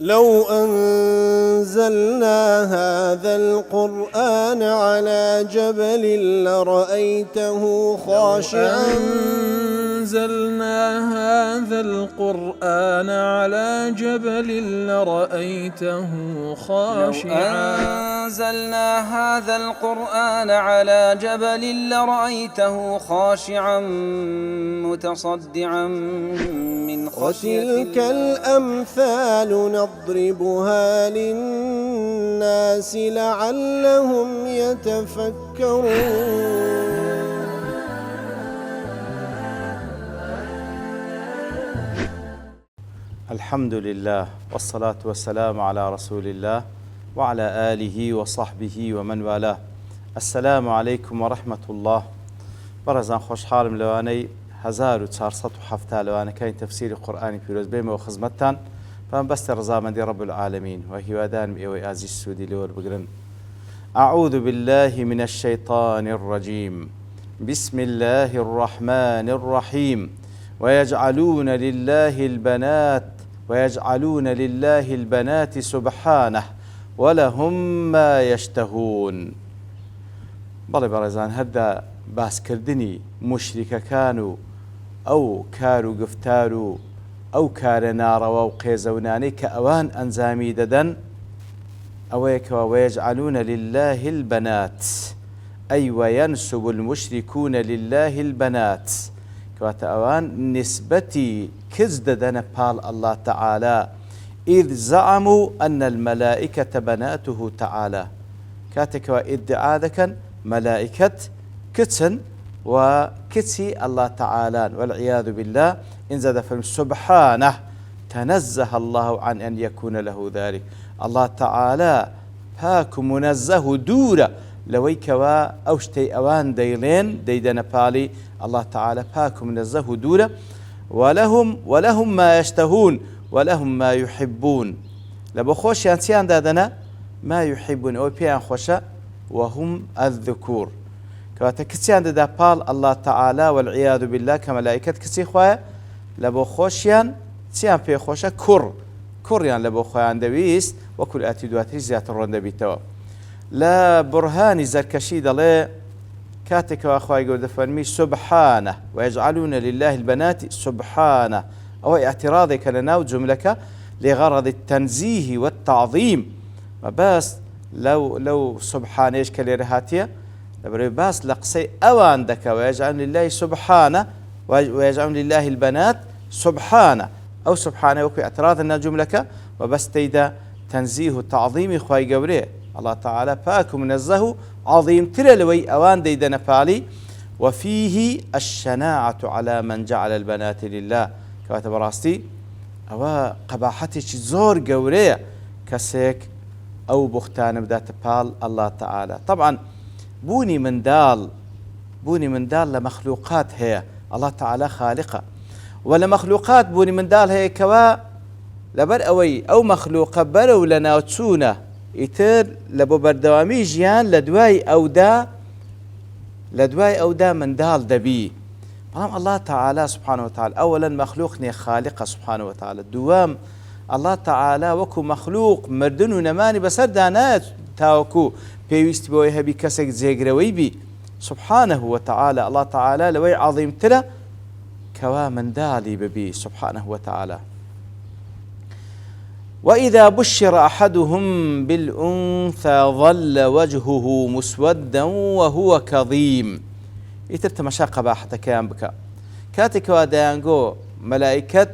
لو أنزلنا هذا القرآن على جبل لرأيته خاشعا أنزلنا هذا القرآن على جبل لرأيته خاشعا أنزلنا هذا القرآن على جبل لرأيته خاشعا متصدعا من خشية وتلك الأمثال نضربها للناس لعلهم يتفكرون. الحمد لله والصلاة والسلام على رسول الله وعلى آله وصحبه ومن والاه. السلام عليكم ورحمة الله. برزان خوش حالم لواني 1470 لواني كاين تفسير قرآني بيروز بيمه وخزمتان فمن بست رزامندي رب العالمين وهي ودان بإيوي آزي السودي لور بقرن. أعوذ بالله من الشيطان الرجيم. بسم الله الرحمن الرحيم. ويجعلون لله البنات سبحانه ولهم ما يشتهون. بەڵێ بەڕێزان هەردا باسکردنی موشریکەکان و ئەو کار و گفتار و ئەو کارە ناڕەوا و قێزەونانەی کە ئەوان ئەنجامی دەدەن ئەوەیەکەوە ويجعلون لله البنات أي وينسب المشركون لله البنات كواتە ئەوان نسبەتی کز دەدەنە پاڵ الله تعالى إذ زعموا أن الملائكة بناته تعالى كاتكوا ادعاء دەکەن ملائكة كتسن وكتسي الله تعالى والعياذ بالله إن زاد فهم سبحانه تنزه الله عن أن يكون له ذلك. الله تعالى هاك منزه دورة لويكوا أوشتي أوان ديلين ديدن بالي الله تعالى هاك منزه دورة ولهم ما يشتهون ولهم ما يحبون. لبخوش ينسيان دادنا ما يحبون أو بيان خوشا وهم الذكور كواتا كتسيان دا بال الله تعالى والعياذ بالله كملائكة كتسي خوايا لبو خوشيان تسيان بي خوشا كريان لبو خويان دويست وكل آتي دواتي زيات الرند بيتوا لا برهاني زركشي دالي كاتك واخواي قول دفرمي سبحانه ويجعلون لله البنات سبحانه أو اعتراضك لنا وجملك لغرض التنزيه والتعظيم بس لو سبحانه ايش كلي رهاتيه لبري باس لقسي اوان دك ويجعل لله سبحانه ويجعل لله البنات سبحانه او سبحانه وكي اعتراض ان جملك وبس تيدا تنزيه تعظيم خوي قبري الله تعالى باك منزه عظيم ترلوي اوان ديدنا بالي وفيه الشناعة على من جعل البنات لله كاتب راستي او قباحتي زور قوريه كسيك أو بختان بدات بال الله تعالى. طبعا بوني من دال لمخلوقات هي الله تعالى خالقة ولا مخلوقات بوني من دال هي كوا لبر أو مخلوقة برو لنا وتسونا يتر لبو بردوامي جيان لدواي أو دا من دال دبي. الله تعالى سبحانه وتعالى أولا مخلوقني خالقة سبحانه وتعالى دوام الله تعالى وكو مخلوق مردن و نماني بسر دانات تاوكو بيويست بويها بي كسك زيقروي بي سبحانه وتعالى. الله تعالى لوي عظيم ترى كوا من دالي ببي سبحانه وتعالى. وإذا بشر أحدهم بالأنثى ظل وجهه مسودا وهو كظيم. يترت مشاقة باحة كيان بكا كاتك وديانقو ملائكة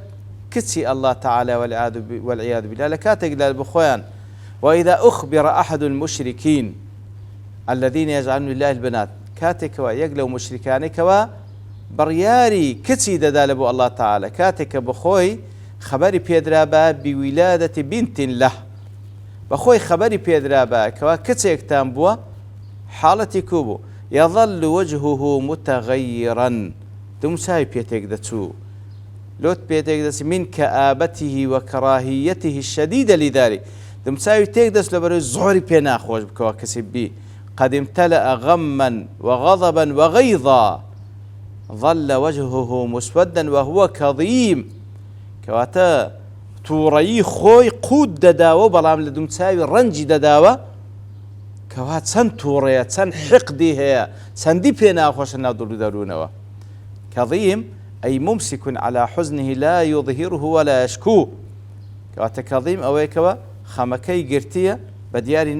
كتسي الله تعالى والعياذ بالله لكاتق للبخوان. وإذا أخبر أحد المشركين الذين يجعلون لله البنات كاتك ويقلوا مشركان كوا برياري كتسي دالبو الله تعالى كاتك بخوي خبري بيدرابا بولادة بنت له بخوي خبري بيدرابا كوا كتسي اكتامبوا حالتي كوبو يظل وجهه متغيرا دمساي بيتك دتسو لوت بيتقدس من كآبته وكراهيته الشديدة لذلك دمساوي تقدس لبرو الزهري بينا خوش بكوا كسب بي قد امتلأ غما وغضبا وغيظا ظل وجهه مسودا وهو كظيم كواتا تووڕەیی خۆی قوت دەداوە بەڵام لە دومچاوی ڕەنجی دەداوە کەوا چەند تووڕەیە چەند حقدی هەیە چەندی پێ ناخۆشە ناو دڵ و دەروونەوە. کەظیم ئەی ممسك على حزنه لا يظهره ولا يشكو. کەواتە کەظیم ئەوەیەکەوە خەمەکەی گرتیە بە دیاری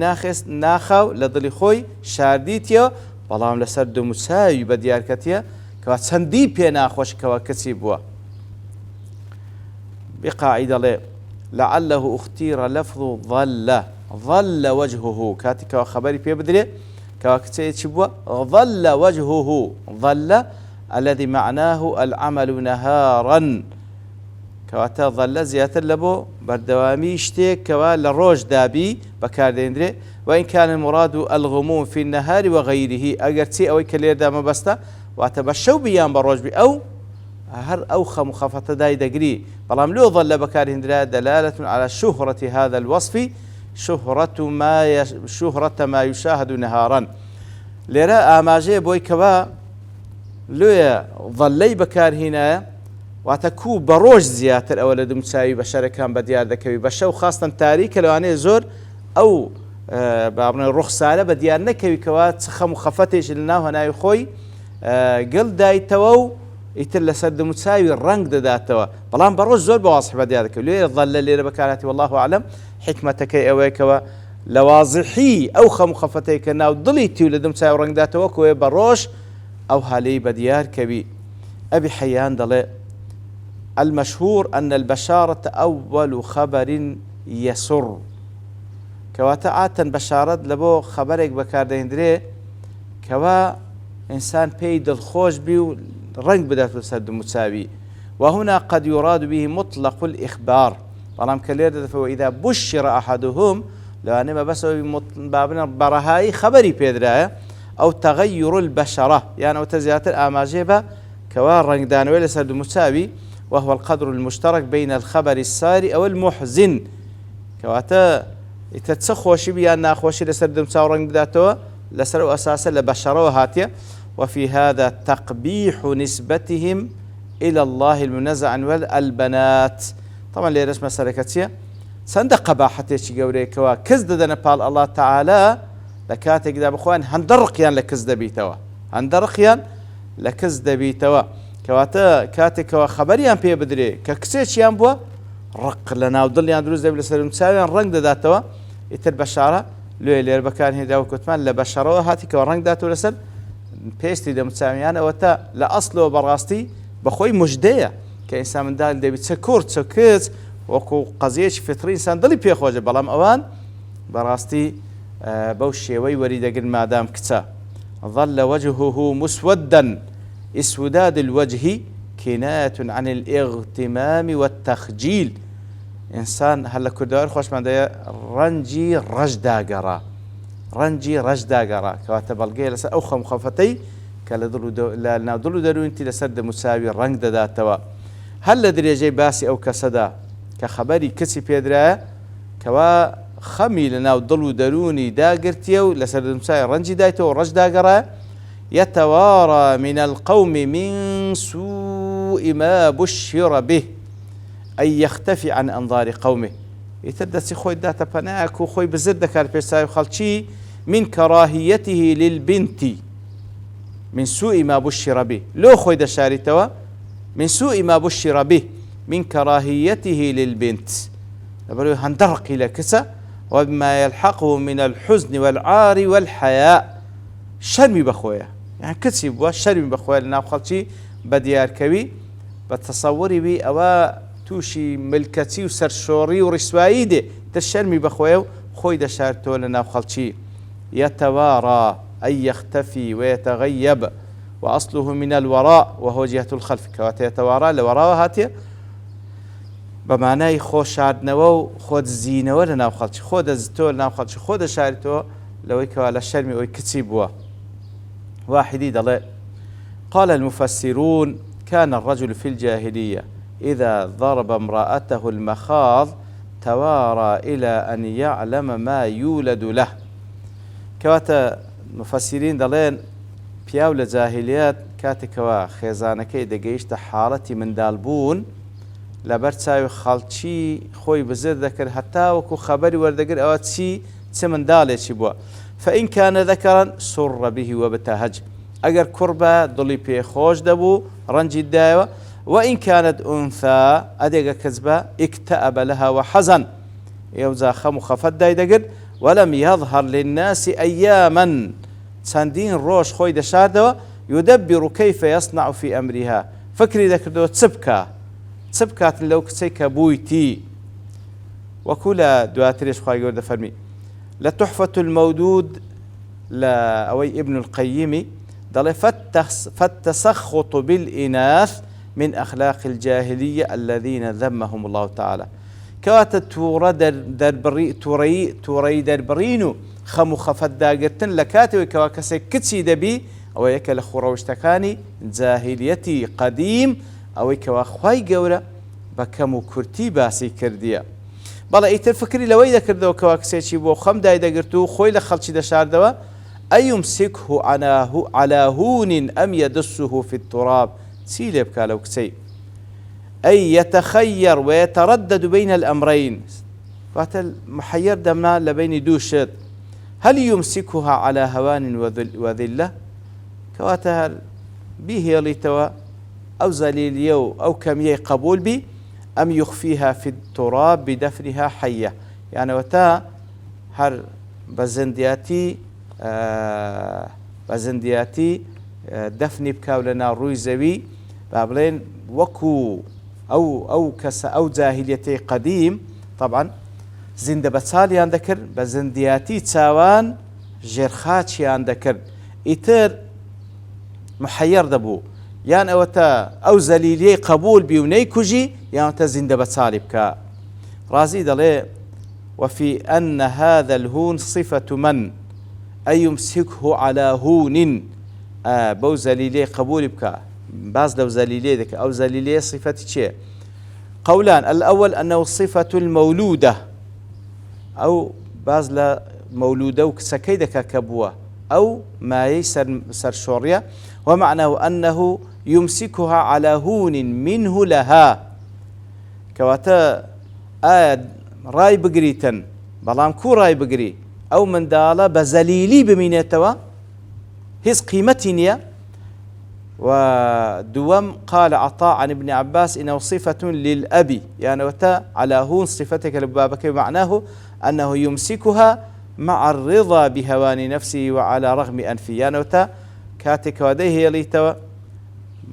ناخاو لە دڵی خۆی شاردیتیەوە بەڵام لەسەر دموچاوی بە دیارکەتیە کەوا چەندی پێ ناخۆشکەوە کەچی بووە. بقاعی دەڵێ لعله اختير لفظ ظل وجهه کاتێکەوە خەبەری پێ بدرێ کەوا کچەیەکی بووە ظل وجهه ظل الذي معناه العمل نهارا کەواتە ظل زیاتر لە بۆ بەردەوامی شتێک کەوا لە ڕۆژ دابی بەکاردێنرێ وإن كان المراد الغموم في النهار وغيره ئەگەر چی ئەوەی کە لێردا مەبەستە واتە بە شەو بیان بە ڕۆژ بی ئەو هەر ئەو خەم و خەفەتە دای دەگری بەڵام لێ ظل بەکارهێنرا دلالة على شهرة هذا الوصف شهرة ما يشاهد نهارا. لێرە ئاماژەیە بۆی کەوا لێە ظلەی بەکارهێنایە واتە کوو بە ڕۆژ زیاتر ئەوە لە دمچاوی بەشەرەکان بە دیار دەکەوی بە شەو خاستن تاریکە لەوانەیە زۆر ئەو بابنەوەی ڕوخسارە بە دیار نەکەوی کەوا خەم و خەفەتێکی لە ناو هەناوی خۆی گڵ دایتەوە و ئیتر لەسەر دموچاوی ڕنگ دەداتەوە بەڵام بە ڕۆژ زۆر بەواسح بە دیار دەکەوی لێ ظل لێرە بەکارهاتی والله ئەعلەم حکمەتەکەی ئەوەیەکەوە لە واضحی ئەو خەم و خەفەتەی کە ناو دڵی تی و لە دمچاوی ڕنگ داتەوە کۆیە بە ڕۆژ ئەو هەلەی بە دیار کەوی. ئەبی حەیان دەڵێ المشهور أن البشارة أول خبر يسر كواتا عادة بشارة لبو خبرك بكارديندري كوا إنسان بيد الخوش بيو رنگ بدات بسرد متساوي وهنا قد يراد به مطلق الإخبار طالما كلير فإذا بشر أحدهم لو أنما بس بابنا برهاي خبري بيدرايا أو تغير البشرة يعني أو تزيات الآماجيبة كوا رنگ دانوي لسرد متساوي وهو القدر المشترك بين الخبر الساري أو المحزن كواتا يتتسخوشي بيان ناخوشي لسر دمساو رنگ بداتوا لسر أساسا لبشروا هاتيا. وفي هذا تقبيح نسبتهم إلى الله المنزع عن البنات طبعا لي رسمة سركتية سند قباحتي شي قوري كوا كزد دنا بال الله تعالى لكاتك دا بخوان هندرقيان لكزد بيتوا هندرقيان لكزد بيتوا كواتا كاتك خبريان بي بدري ككسيشيان بوا رق لنا وضليان دروز دبل سلم تساويان رنگ داتوا يتر بشارة لو لير بكان هي داو كتمان لبشروا هاتي كوا رنگ داتو لسل بيستي دمتساويان اوتا لاصلو براستي بخوي مجديه كإنسان من دال دبي تسكورت سكت وكو قضيش فطري انسان ضلي بي خوجه بلام اوان براستي بوشي وي وريد قل ما دام كتا ظل وجهه مسودا اسوداد الوجه كناية عن الاغتمام والتخجيل انسان هلا كردار خوش من دايا رنجي رجداقرا رنجي رجداقرا كواتب القيل اوخم مخافتي كلا ضلو درو انت لسرد مساوي رنگ داتوا هل لدري جاي باسي او كسدا كخبري كسي بيدرا كوا خمي لنا ضلو دروني داقرتيو لسرد مساوي رنجي دايتو رجداقرا يتوارى من القوم من سوء ما بشر به أي يختفي عن أنظار قومه يتدسي خوي داتا بناك وخوي بزردك البيساي وخلشي من كراهيته للبنت من سوء ما بشر به لو خوي دشاري توا من سوء ما بشر به من كراهيته للبنت يقولوا هندرق إلى كسا وبما يلحقه من الحزن والعار والحياء شرمي بخويا يعني كتسي بوا شرمي بخويا لنا بخلشي بديار كوي بتصوري بي أوا توشي ملكتي وسرشوري ورسوائي دي تشرمي بخويا خوي دشارتو لنا بخلشي يتوارى أي يختفي ويتغيب وأصله من الوراء وهو جهة الخلف كواتا يتوارى لوراء هاتي بمعنى خو شاردنوا خود زينوا لنا بخلشي خود زتو لنا بخلشي خود شارتو لو كوالا شرمي ويكتسبوا واحدي دلي قال المفسرون كان الرجل في الجاهلية إذا ضرب امرأته المخاض توارى إلى أن يعلم ما يولد له كواتا مفسرين دلين بياو لجاهليات كاتكوا خيزانكي دقيشت حالتي من دالبون لەبەر چاوی خەڵکی خۆی بزر دەکرد هەتا وەکو خەبەری وەردەگر ئەوە چ منداڵێکی بووە. فإن كان ذكرا سر به وابتهج ئەگەر کوڕ بە دڵی پێخۆش دەبوو ڕەنجی دایەوە، وإن كانت أنثى ئەدێگە کەس بە اكتئب لها وحزن ئێوجا خەم و خەفەت دای دەگرت. ولم يظهر للناس أياما چەندین ڕۆژ خۆی دەشاردەوە يدبر كيف يصنع في أمرها فکری دەکردەوە چ بکاتن لەو کچەی کە بوویتی. وەکو لە دواترێش خوای گەورە دەفەرمی لە تحفة المودود لە ئەوەی ابن القيم دەڵێ فالتسخط بالإناث من أخلاق الجاهلية الذين ذمهم الله تعالى کەواتە تووڕەیی دەربڕین و خەم و خەفەت داگرتن لە کاتێوەی کەوا کەسێک کچی دەبی ئەوە یەکە لە خوڕەوشتەکانی جاهلیەتی قەدیم ئەوەی کەوا خوای گەورە بە کەم و کورتی باسی کردیە. بەڵێ ئیتر فکری لەوەی دەکردەوە کەوا کسێکی بۆ خەم دای دەگرت و خۆی لە خەڵکی دەشاردەوە ئەیمسکه على هون ئەم يدسه في التراب چی لێ بکا لەو کچەی أي يتخير ويتردد بين الأمرين واتە محير دەمنا لە بینی دوو شت هل يمسكها على هوان وذلة کەواتە هەر بیهێڵیتەوە ئەو زەلیلیە و ئەو کەمیەی قبول بی ئەم يخفيها في التراب بدفنها حية یانەوەتا هەر بە زەندیاتی دەفنی بکاو لە ناو ڕووی زەوی با بڵێن وەکو ئەو کەسە ئەو جاهلیەتی قەدیم طبعا زیندە بە چاڵیان دەکرد بە زەندیاتی چاوان ژێرخاچیان دەکرد ئیتر محەیر دەبوو یان ئەوەتە ئەو زەلیلیەی قبول بی و نەیکوژی یانەتە زیندە بە چاڵی بکە. ڕازی دەڵێ وفي أن هذا الهون صفة من أيمسكه على هون بەو زەلیلیەی قبول بکە باز لەو زەلیلیە دەکە ئەو زەلیلیە صفەتی چێ؟ قولان الأول أنه صفة المولودة أو باز لە مولودە و کچەکەی دەکا کە بووە ئەو مایەی سەرشۆڕیە ومعناه أنه يمسكها على هون منه لها کەواتە ئایا ڕای بگریتن بەڵام کوو ڕای بگری ئەو منداڵە بە زەلیلی بمینێتەوە هیچ قیمەتی نییە. ودوم قال عطاء عن ابن عباس إنه صفة للأب يعني وتا على هون صفتك لبابك معناه أنه يمسكها مع الرضا بهوان نفسه وعلى رغم أنفه يعني وتا كاتك وديه ليتوا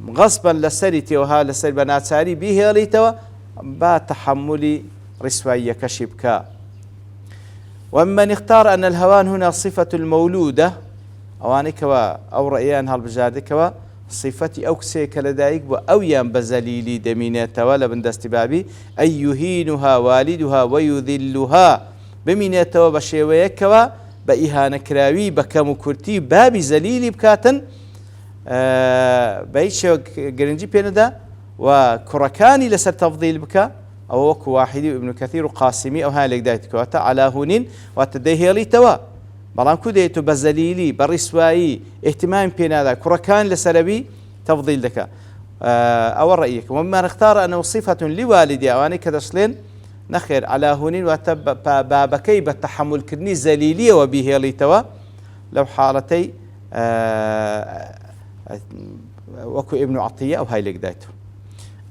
غصبا لسريتي وها لسر بنات ساري به ليتوا با تحمل رسوية كشبكا. ومن اختار أن الهوان هنا صفة المولودة أوانك أو رأيان هالبجادك صفتي أو كسيك لدايك أو يان بزليلي دمينيتها ولا بندستبابي أي يهينها والدها ويذلها بمينيتها بشيويكوا بإهانة كراوي بكم كرتي بابي زليلي بكاتن بيشو جرنجي بيندا وكركاني لسر تفضيل بكا أو وكو واحدي وابن كثير وقاسمي أو هالك دايتكوا على هونين وتديه لي توا بەڵام کو دەیەوێت بە زەلیلی بە ڕیسوایی احتمام پێ نادا کوڕەکان لەسەرەوی تەفضیل دەکا ئەوە ڕەیەکە. ومما نختار أنه صفة لوالدي ئەوانەی کە دەشڵێن نەخێر على هونین واتە بابەکەی بە تەحملکردنی زەلیلیەوە بیهێڵیتەوە لەو حاڵەتەی وەکو ابن عطية أو هاي لێک دایتەوە.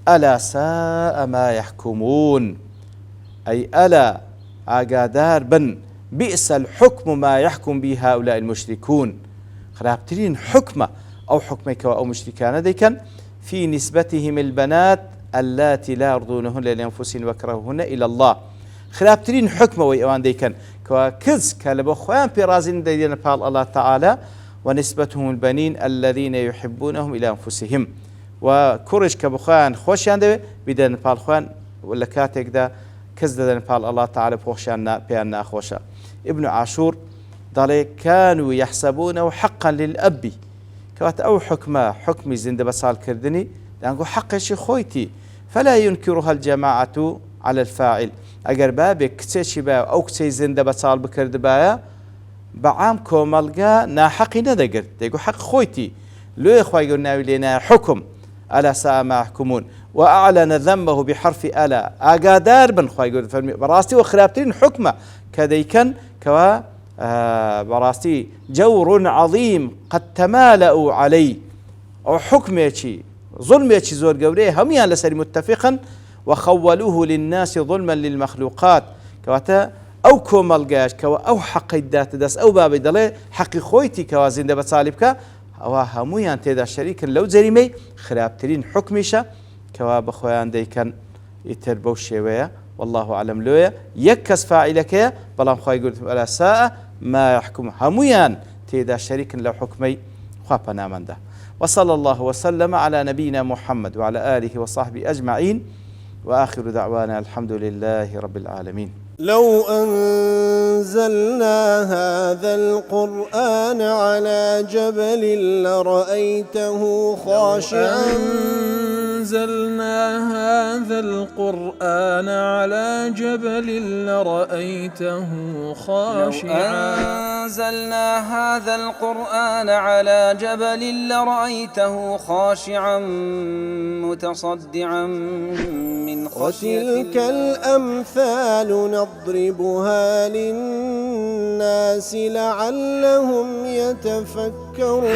ألا ساء ما يحكمون أي ألا ئاگادار بن بئس الحكم ما يحكم به هؤلاء المشركون خرابترين حكمة أو حكمك أو مشركان ديكا في نسبتهم البنات اللاتي لا يرضونهن لأنفسهن وكرههن إلى الله خرابترين حكمة ويوان ديكا كز كالبو خوان برازين دينا بال الله تعالى ونسبتهم البنين الذين يحبونهم إلى أنفسهم وكرج كبخوان خوشيان دي بدن بال خوان ولا كاتك دا كز دن بال الله تعالى بخوشيان بيان خوشا. ابن عاشور ضل كانوا يحسبونه حقا للأب كوات أو حكمي زند بصال كردني لأنه حق شي خويتي فلا ينكرها الجماعة على الفاعل أجر بابك كتي شبا أو كتي زند بصال بكرد بايا بعام كومالجا ناحقي ندقر يقول حق خويتي لو يخوي قلنا لنا حكم ألا ساء ما يحكمون وأعلن ذنبه بحرف ألا ئاگادار بن خوای گەورە فەرمی بەڕاستی و خراپترین حکمە کە دەیکەن کەوا بەڕاستی جەور عظیم قد تمالأوا عليه ئەو حکمێکی ظلمێکی زۆر گەورەیە هەمویان لەسەری متفقن وخولوه للناس ظلما للمخلوقات کەواتە ئەو کۆمەڵگەیەش کەەوە ئەو حەقەی داتە دەست ئەو بابی دەڵێ حەقی خۆیتی کەوا زیندە بە چالی بکە ئەوە هەمویان تێدا شەریکن لەو جەریمەی خراپترین حکمیشە کەوا بەخۆیان دەیکەن ئیتر بەو شێوەیە والله أعلم لۆیە یەک کەس فاعیلەکەیە بەڵام خوای گەورە وتعالە ساء ما يحكم هەمویان تێدا شەریکن لەو حکمەی خوا پەنامەندە وصلى الله وسلم على نبينا محمد وعلى آله وصحبه أجمعين وآخر دعوانا الحمد لله رب العالمين. لو أنزلنا هذا القرآن على جبل لرأيته خاشعا أنزلنا هذا القرآن على جبل لرأيته خاشعا أنزلنا هذا القرآن على جبل لرأيته خاشعا متصدعا من خشية الله وتلك الأمثال نضربها للناس لعلهم يتفكرون